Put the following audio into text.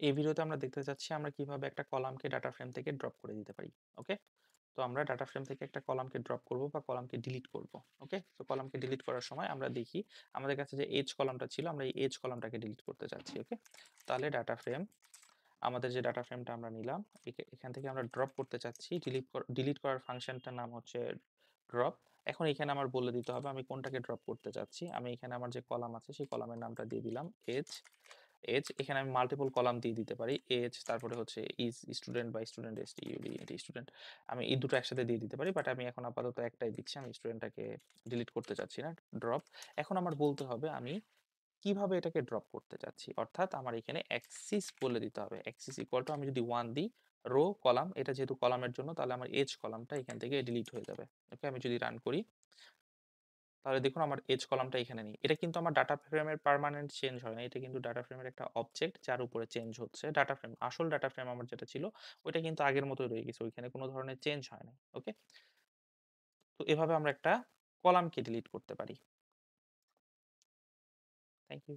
এই ভিডিওতে আমরা দেখতে যাচ্ছি আমরা কিভাবে একটা কলামকে ডাটা ফ্রেম থেকে ড্রপ করে দিতে পারি। ওকে, তো আমরা ডাটা ফ্রেম থেকে একটা কলামকে ড্রপ করব বা কলামকে ডিলিট করব। ওকে, তো কলামকে ডিলিট করার সময় আমরা দেখি আমাদের কাছে যে এজ কলামটা ছিল, আমরা এই এজ কলামটাকে ডিলিট করতে চাচ্ছি। ওকে, তাহলে ডাটা ফ্রেম, আমাদের যে ডাটা ফ্রেমটা আমরা নিলাম, এখান থেকে আমরা ড্রপ করতে চাচ্ছি। ডিলিট করার ফাংশনটার নাম হচ্ছে ড্রপ। এখন এখানে আমার বলে দিতে হবে আমি কোনটাকে ড্রপ করতে চাচ্ছি। আমি এখানে আমার যে কলাম আছে সেই কলামের নামটা দিয়ে দিলাম এজ। এখানে আমি মাল্টিপল কলাম দিয়ে দিতে পারি। এজ, তারপরে হচ্ছে ইজ স্টুডেন্ট বা স্টুডেন্ট স্টুডেন্ট, আমি এই দুটো একসাথে দিয়ে দিতে পারি, বাট আমি এখন আপাতত একটাই দিচ্ছি। আমি স্টুডেন্টটাকে ডিলিট করতে চাচ্ছি না, ড্রপ। এখন আমার বলতে হবে আমি কিভাবে এটাকে ড্রপ করতে চাচ্ছি, অর্থাৎ আমার এখানে অ্যাক্সিস বলে দিতে হবে। অ্যাক্সিস ইকুয়াল টু, আমি যদি 1 দিই, রো কলাম, এটা যেহেতু কলামের জন্য তাহলে আমার এজ কলামটা এখান থেকে ডিলিট হয়ে যাবে। ওকে, আমি যদি রান করি তাহলে দেখুন আমার এজ কলামটা এখানে নেই। এটা কিন্তু আমার ডাটা ফ্রেমের পার্মানেন্ট চেঞ্জ হয় না, এটা কিন্তু ডাটা ফ্রেমের একটা অবজেক্ট যার উপরে চেঞ্জ হচ্ছে। ডাটা ফ্রেম, আসল ডাটা ফ্রেম আমার যেটা ছিল ওইটা কিন্তু আগের মতোই রয়ে গেছে, ওইখানে কোনো ধরনের চেঞ্জ হয় নাই। ওকে, তো এভাবে আমরা একটা কলামকে ডিলিট করতে পারি। Thank you.